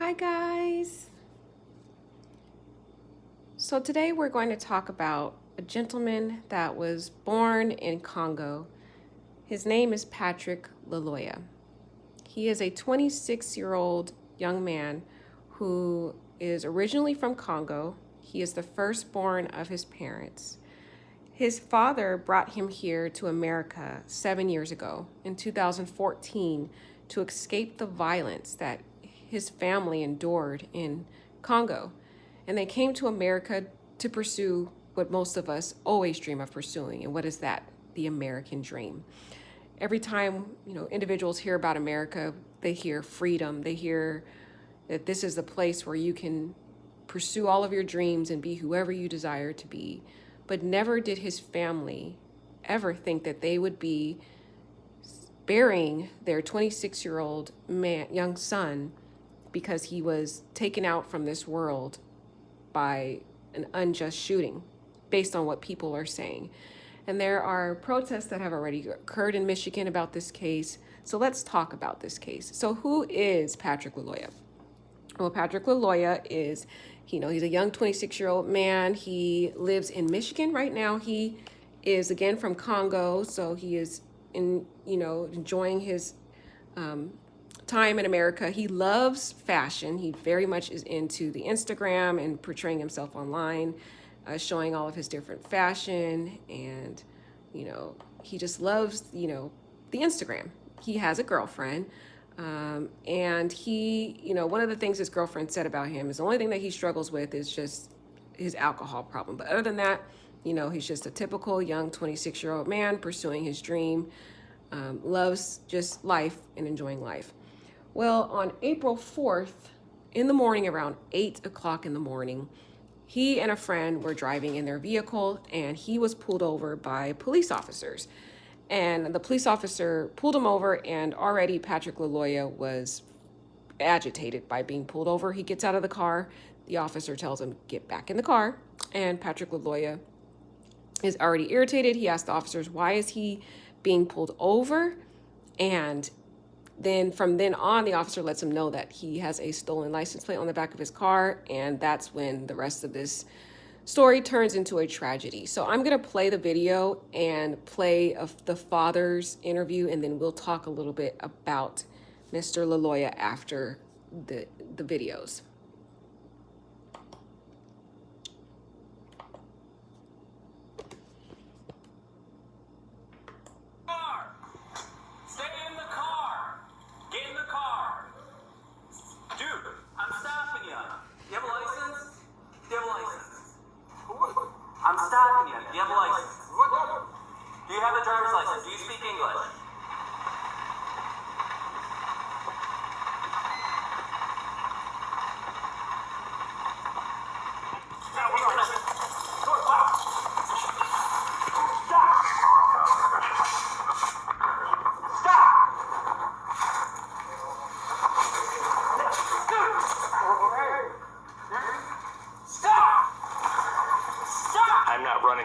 Hi guys. So today we're going to talk about a gentleman that was born in Congo. His name is Patrick Lyoya. He is a 26-year-old young man who is originally from Congo. He is the firstborn of his parents. His father brought him here to America 7 years ago in 2014 to escape the violence that his family endured in Congo. And they came to America to pursue what most of us always dream of pursuing. And what is that? The American dream. Every time, individuals hear about America, they hear freedom. They hear that this is the place where you can pursue all of your dreams and be whoever you desire to be. But never did his family ever think that they would be burying their 26-year-old young son because he was taken out from this world by an unjust shooting, based on what people are saying. And there are protests that have already occurred in Michigan about this case. So let's talk about this case. So who is Patrick Lyoya? Well, Patrick Lyoya is, he's a young 26-year-old man. He lives in Michigan right now. He is, again, from Congo. So he is enjoying his time in America. He loves fashion. He very much is into the Instagram and portraying himself online, showing all of his different fashion. And, he just loves, the Instagram. He has a girlfriend. And he, one of the things his girlfriend said about him is the only thing that he struggles with is just his alcohol problem. But other than that, he's just a typical young 26-year-old man pursuing his dream, loves just life and enjoying life. Well, on April 4th, in the morning, around 8 o'clock in the morning, he and a friend were driving in their vehicle, and he was pulled over by police officers. And the police officer pulled him over, and already Patrick Lyoya was agitated by being pulled over. He gets out of the car. The officer tells him, get back in the car. And Patrick Lyoya is already irritated. He asks the officers, why is he being pulled over? And then from then on, the officer lets him know that he has a stolen license plate on the back of his car. And that's when the rest of this story turns into a tragedy. So I'm going to play the video and play the father's interview, and then we'll talk a little bit about Mr. Lyoya after the videos. Stay in the car. Get in the car. Dude, I'm stopping you. You have a license? Do you have a license? I'm stopping you. Do you have a license? Do you have a driver's license? Do you speak English?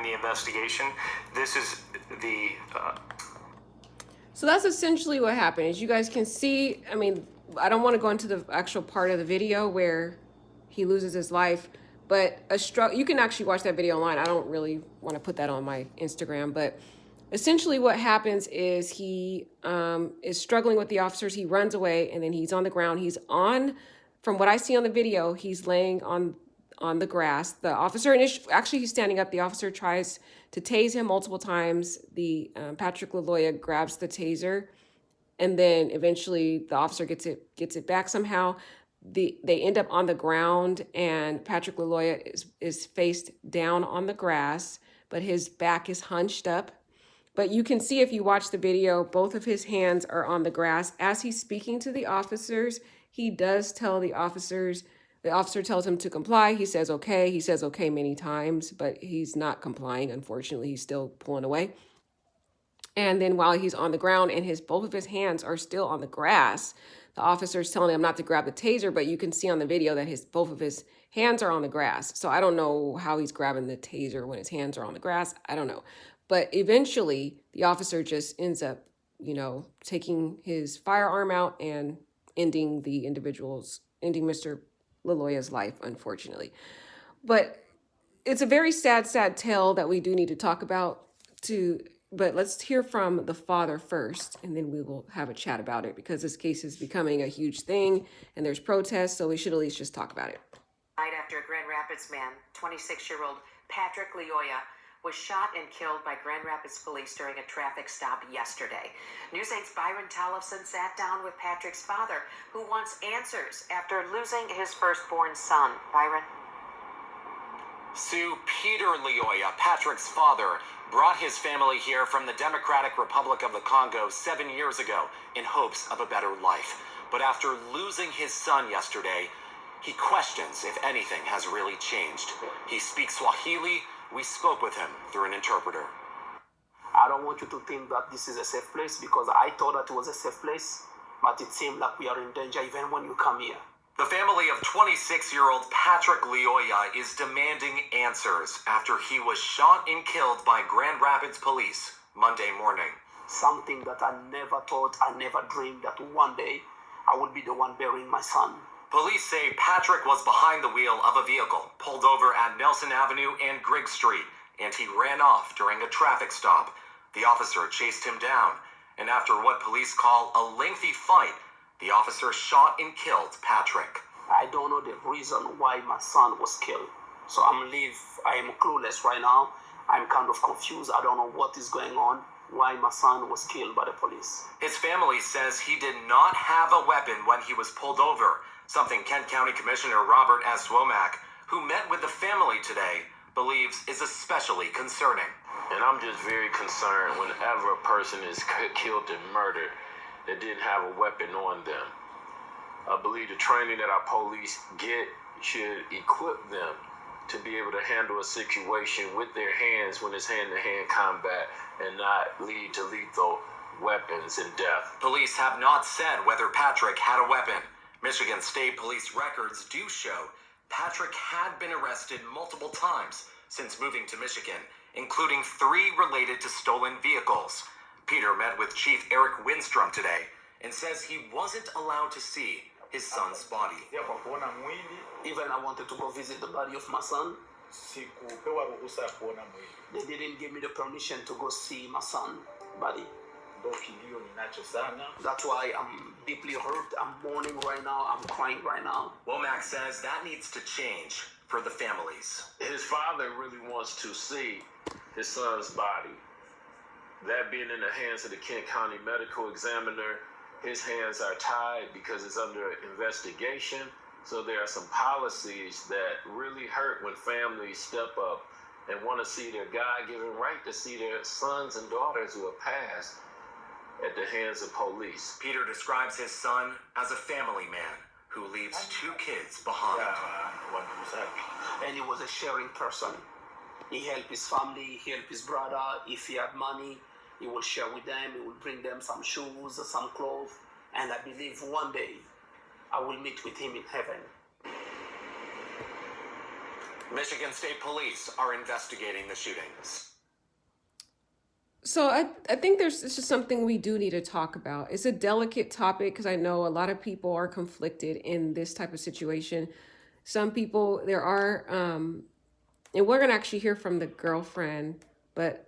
The investigation. This is the So that's essentially what happened. As you guys can see, I don't want to go into the actual part of the video where he loses his life, but you can actually watch that video online. I don't really want to put that on my Instagram, but essentially what happens is he is struggling with the officers. He runs away, and then he's on the ground. From what I see on the video, he's laying on the grass. The officer, actually he's standing up. The officer tries to tase him multiple times. The Patrick Lyoya grabs the taser, and then eventually the officer gets it back somehow. They end up on the ground, and Patrick Lyoya is faced down on the grass, but his back is hunched up. But you can see, if you watch the video, both of his hands are on the grass. As he's speaking to the officers, he does tell the officers. The officer tells him to comply. He says okay. He says okay many times, but he's not complying. Unfortunately, he's still pulling away. And then while he's on the ground and both of his hands are still on the grass, the officer's telling him not to grab the taser, but you can see on the video that both of his hands are on the grass. So I don't know how he's grabbing the taser when his hands are on the grass. I don't know. But eventually, the officer just ends up, taking his firearm out and ending the individual's ending Mr. Lyoya's life, unfortunately. But it's a very sad, sad tale that we do need to talk about. But let's hear from the father first, and then we will have a chat about it because this case is becoming a huge thing, and there's protests, so we should at least just talk about it. Night after a Grand Rapids man, 26-year-old Patrick Lyoya, was shot and killed by Grand Rapids police during a traffic stop yesterday. News 8's Byron Tollefson sat down with Patrick's father, who wants answers after losing his firstborn son. Byron? Sue, Peter Lyoya, Patrick's father, brought his family here from the Democratic Republic of the Congo 7 years ago in hopes of a better life. But after losing his son yesterday, he questions if anything has really changed. He speaks Swahili. We spoke with him through an interpreter. I don't want you to think that this is a safe place because I thought that it was a safe place, but it seemed like we are in danger even when you come here. The family of 26-year-old Patrick Lyoya is demanding answers after he was shot and killed by Grand Rapids police Monday morning. Something that I never thought, I never dreamed that one day I would be the one burying my son. Police say Patrick was behind the wheel of a vehicle pulled over at Nelson Avenue and Grigg Street, and he ran off during a traffic stop. The officer chased him down, and after what police call a lengthy fight, the officer shot and killed Patrick. I don't know the reason why my son was killed. So I am clueless right now. I'm kind of confused. I don't know what is going on, why my son was killed by the police. His family says he did not have a weapon when he was pulled over, something Kent County Commissioner Robert S. Womack, who met with the family today, believes is especially concerning. And I'm just very concerned whenever a person is killed and murdered that didn't have a weapon on them. I believe the training that our police get should equip them to be able to handle a situation with their hands when it's hand-to-hand combat and not lead to lethal weapons and death. Police have not said whether Patrick had a weapon. Michigan State Police records do show Patrick had been arrested multiple times since moving to Michigan, including 3 related to stolen vehicles. Peter met with Chief Eric Windstrom today and says he wasn't allowed to see his son's body. Even I wanted to go visit the body of my son. They didn't give me the permission to go see my son body. That's why I'm deeply hurt. I'm mourning right now. I'm crying right now. Womack says that needs to change for the families. His father really wants to see his son's body. That being in the hands of the Kent County Medical Examiner, his hands are tied because it's under investigation. So there are some policies that really hurt when families step up and want to see their God-given right to see their sons and daughters who have passed at the hands of police. Peter describes his son as a family man who leaves 2 kids behind. And he was a sharing person. He helped his family, he helped his brother. If he had money, he will share with them. He will bring them some shoes, some clothes. And I believe one day I will meet with him in heaven. Michigan State Police are investigating the shootings. So I think it's just something we do need to talk about. It's a delicate topic because I know a lot of people are conflicted in this type of situation. Some people, there are, and we're going to actually hear from the girlfriend, but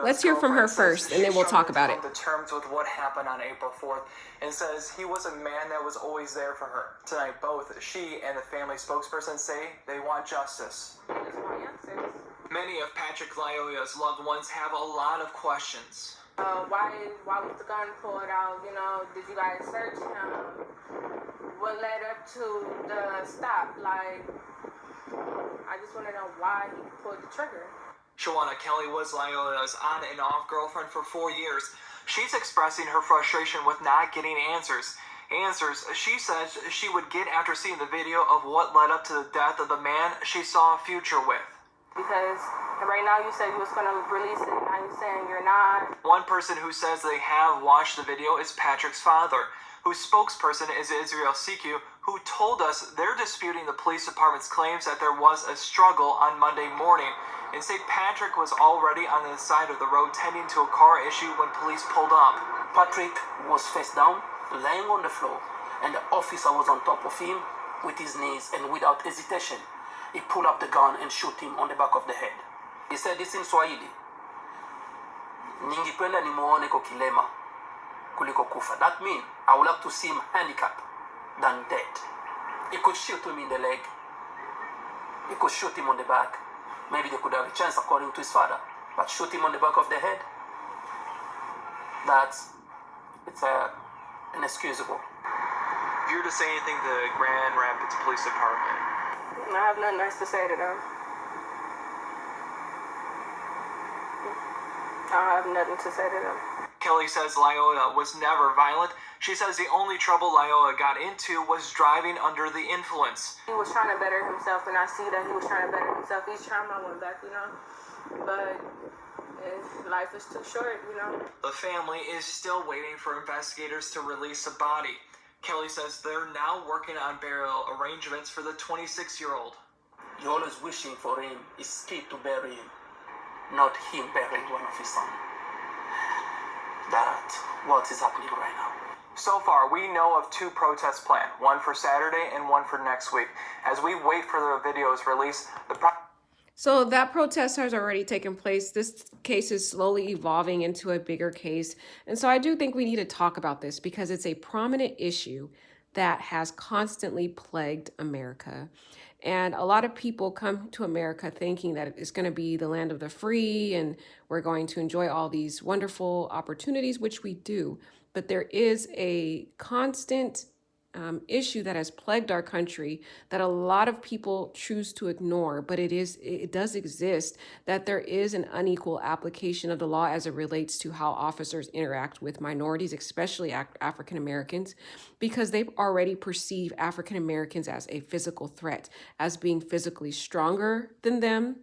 let's hear from her first, and then we'll talk about it. The terms with what happened on April 4th, and says he was a man that was always there for her. Tonight, both she and the family spokesperson say they want justice. Many of Patrick Lyoya's loved ones have a lot of questions. Why was the gun pulled out? You know, did you guys search him? What led up to the stop? Like, I just want to know why he pulled the trigger. Shawana Kelly was Lyoya's on and off girlfriend for 4 years. She's expressing her frustration with not getting answers. Answers she says she would get after seeing the video of what led up to the death of the man she saw a future with. Because right now you said you was going to release it, now you're saying you're not. One person who says they have watched the video is Patrick's father, whose spokesperson is Israel Siku, who told us they're disputing the police department's claims that there was a struggle on Monday morning, and say Patrick was already on the side of the road tending to a car issue when police pulled up. Patrick was face down, laying on the floor. and the officer was on top of him with his knees, and without hesitation, he pulled up the gun and shot him on the back of the head. He said this in Swahili: ningipenda nimuone ko kilema kuliko kufa. That means I would like to see him handicapped than dead. He could shoot him in the leg. He could shoot him on the back. Maybe they could have a chance according to his father. But shoot him on the back of the head, it's inexcusable. If you were to say anything to the Grand Rapids Police Department, I have nothing nice to say to them. I have nothing to say to them. Kelly says Lyoya was never violent. She says the only trouble Lyoya got into was driving under the influence. He was trying to better himself, and I see that he was trying to better himself. He's trying my one back, but life is too short, The family is still waiting for investigators to release a body. Kelly says they're now working on burial arrangements for the 26-year-old. You're always wishing for him, his kid to bury him, not him burying one of his sons. That's what is happening right now. So far, we know of 2 protests planned, one for Saturday and one for next week. As we wait for the videos released, So that protest has already taken place. This case is slowly evolving into a bigger case. And so I do think we need to talk about this because it's a prominent issue that has constantly plagued America. And a lot of people come to America thinking that it's going to be the land of the free and we're going to enjoy all these wonderful opportunities, which we do. But there is a constant issue that has plagued our country that a lot of people choose to ignore, but it does exist, that there is an unequal application of the law as it relates to how officers interact with minorities, especially African Americans, because they already perceive African Americans as a physical threat, as being physically stronger than them.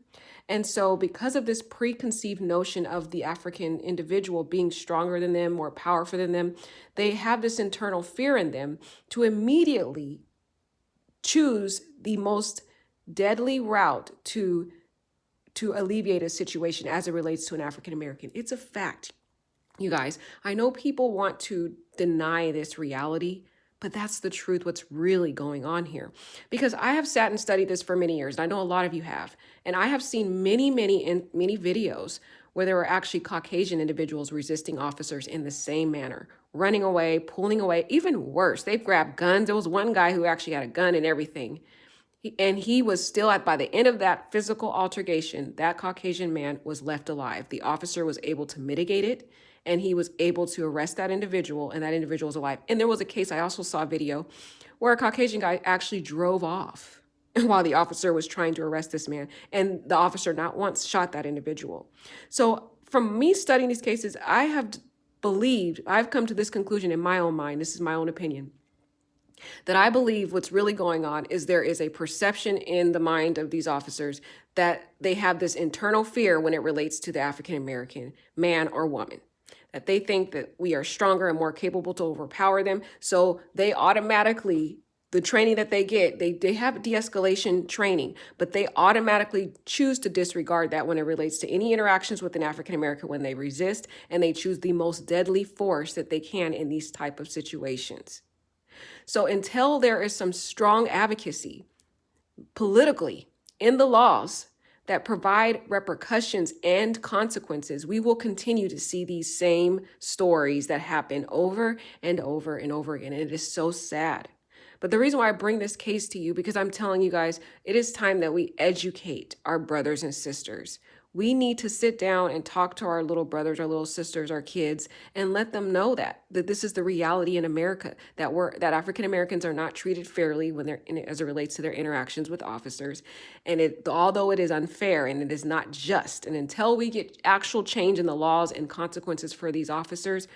And so because of this preconceived notion of the African individual being stronger than them, more powerful than them, they have this internal fear in them to immediately choose the most deadly route to alleviate a situation as it relates to an African American. It's a fact, you guys. I know people want to deny this reality, but that's the truth, what's really going on here. Because I have sat and studied this for many years, and I know a lot of you have. And I have seen many videos where there were actually Caucasian individuals resisting officers in the same manner, running away, pulling away, even worse. They've grabbed guns. There was one guy who actually had a gun and everything. And he was still by the end of that physical altercation, that Caucasian man was left alive. The officer was able to mitigate it, and he was able to arrest that individual, and that individual was alive. And there was a case, I also saw a video, where a Caucasian guy actually drove off while the officer was trying to arrest this man, and the officer not once shot that individual. So from me studying these cases, I've come to this conclusion in my own mind, this is my own opinion, that I believe what's really going on is there is a perception in the mind of these officers that they have this internal fear when it relates to the African American man or woman, that they think that we are stronger and more capable to overpower them. So they automatically, the training that they get, they have de-escalation training, but they automatically choose to disregard that when it relates to any interactions with an African American when they resist, and they choose the most deadly force that they can in these type of situations. So until there is some strong advocacy politically in the laws that provide repercussions and consequences, we will continue to see these same stories that happen over and over and over again. And it is so sad. But the reason why I bring this case to you, because I'm telling you guys, it is time that we educate our brothers and sisters. We need to sit down and talk to our little brothers, our little sisters, our kids, and let them know that this is the reality in America, that African Americans are not treated fairly when as it relates to their interactions with officers. And although it is unfair and it is not just, and until we get actual change in the laws and consequences for these officers,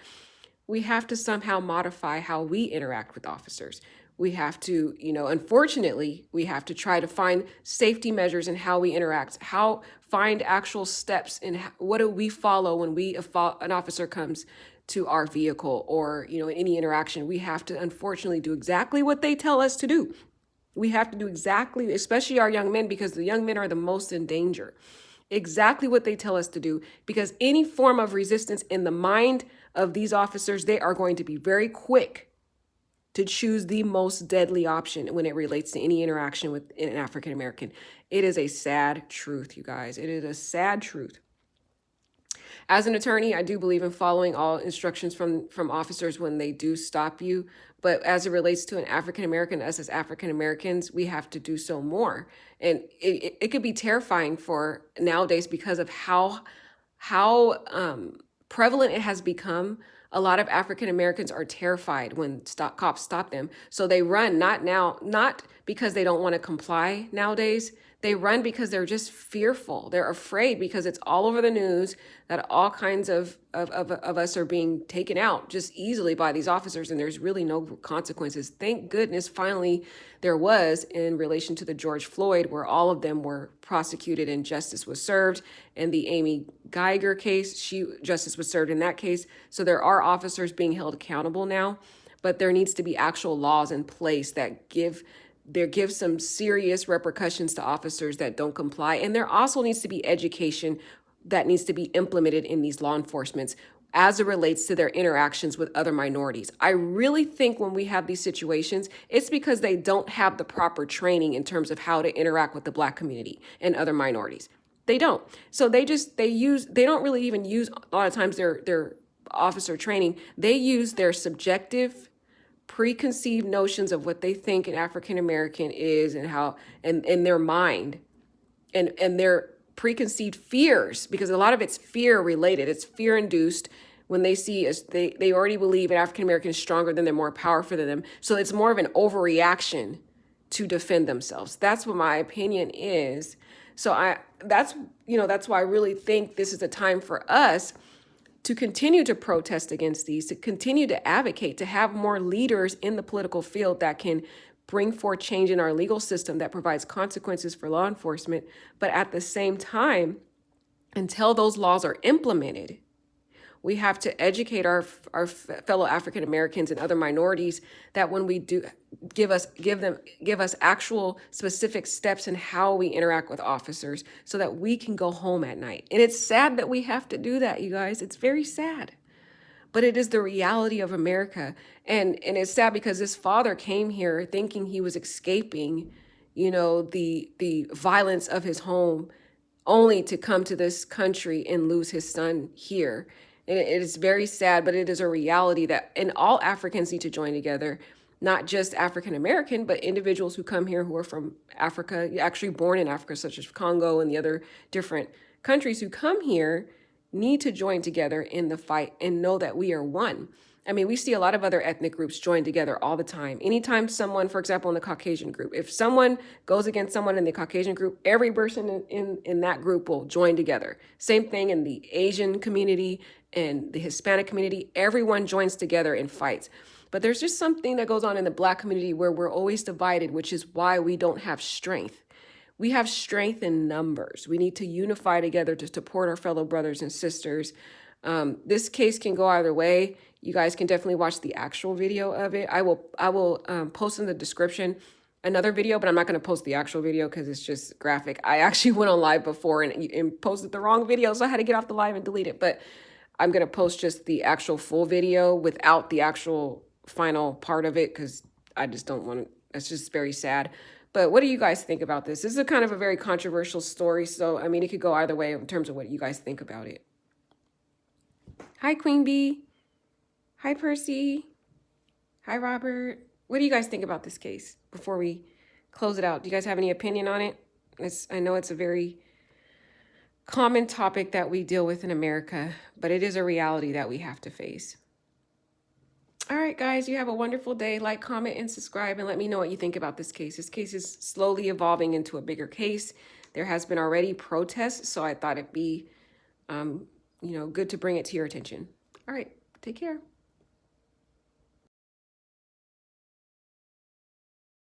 we have to somehow modify how we interact with officers. We have to, unfortunately, we have to try to find safety measures in how we interact, find actual steps in what do we follow when an officer comes to our vehicle or, in any interaction. We have to, unfortunately, do exactly what they tell us to do. We have to do exactly, especially our young men, because the young men are the most in danger. Exactly what they tell us to do, because any form of resistance in the mind of these officers, they are going to be very quick to choose the most deadly option when it relates to any interaction with an African American. It is a sad truth, you guys. It is a sad truth. As an attorney, I do believe in following all instructions from officers when they do stop you. But as it relates to an African American, us as African Americans, we have to do so more. And it could be terrifying for nowadays because of how prevalent it has become. A lot of African Americans are terrified when cops stop them. So they run, not because they don't want to comply nowadays. They run because they're just fearful. They're afraid because it's all over the news that all kinds of us are being taken out just easily by these officers, and there's really no consequences. Thank goodness finally there was in relation to the George Floyd, where all of them were prosecuted and justice was served. And the Amy Geiger case, justice was served in that case. So there are officers being held accountable now, but there needs to be actual laws in place that give some serious repercussions to officers that don't comply. And there also needs to be education that needs to be implemented in these law enforcements as it relates to their interactions with other minorities. I really think when we have these situations, it's because they don't have the proper training in terms of how to interact with the Black community and other minorities. They don't. So they don't really even use a lot of times their officer training. They use their subjective preconceived notions of what they think an African American is and how and their mind and their preconceived fears, because a lot of it's fear related. It's fear induced when they see they already believe an African American is stronger than them, more powerful than them. So it's more of an overreaction to defend themselves. That's what my opinion is. So that's why I really think this is a time for us to continue to protest against these, to continue to advocate, to have more leaders in the political field that can bring forth change in our legal system that provides consequences for law enforcement. But at the same time, until those laws are implemented, we have to educate our fellow African Americans and other minorities that when we do give us actual specific steps in how we interact with officers so that we can go home at night. And it's sad that we have to do that, you guys. It's very sad. But it is the reality of America. And it's sad because this father came here thinking he was escaping, the violence of his home, only to come to this country and lose his son here. And it is very sad, but it is a reality and all Africans need to join together, not just African American, but individuals who come here who are from Africa, actually born in Africa, such as Congo and the other different countries who come here, need to join together in the fight and know that we are one. I mean, we see a lot of other ethnic groups join together all the time. Anytime someone, for example, in the Caucasian group, if someone goes against someone in the Caucasian group, every person in that group will join together. Same thing in the Asian community and the Hispanic community. Everyone joins together and fights. But there's just something that goes on in the Black community where we're always divided, which is why we don't have strength. We have strength in numbers. We need to unify together to support our fellow brothers and sisters. This case can go either way. You guys can definitely watch the actual video of it. I will post in the description another video, but I'm not going to post the actual video because it's just graphic. I actually went on live before and posted the wrong video, so I had to get off the live and delete it. But I'm going to post just the actual full video without the actual final part of it because I just don't want to. It's just very sad. But what do you guys think about this? This is a kind of a very controversial story. So, I mean, it could go either way in terms of what you guys think about it. Hi, Queen Bee. Hi, Percy. Hi, Robert. What do you guys think about this case before we close it out? Do you guys have any opinion on it? I know it's a very common topic that we deal with in America, but it is a reality that we have to face. All right, guys, you have a wonderful day. Like, comment, and subscribe, and let me know what you think about this case. This case is slowly evolving into a bigger case. There has been already protests, so I thought it'd be, good to bring it to your attention. All right, take care.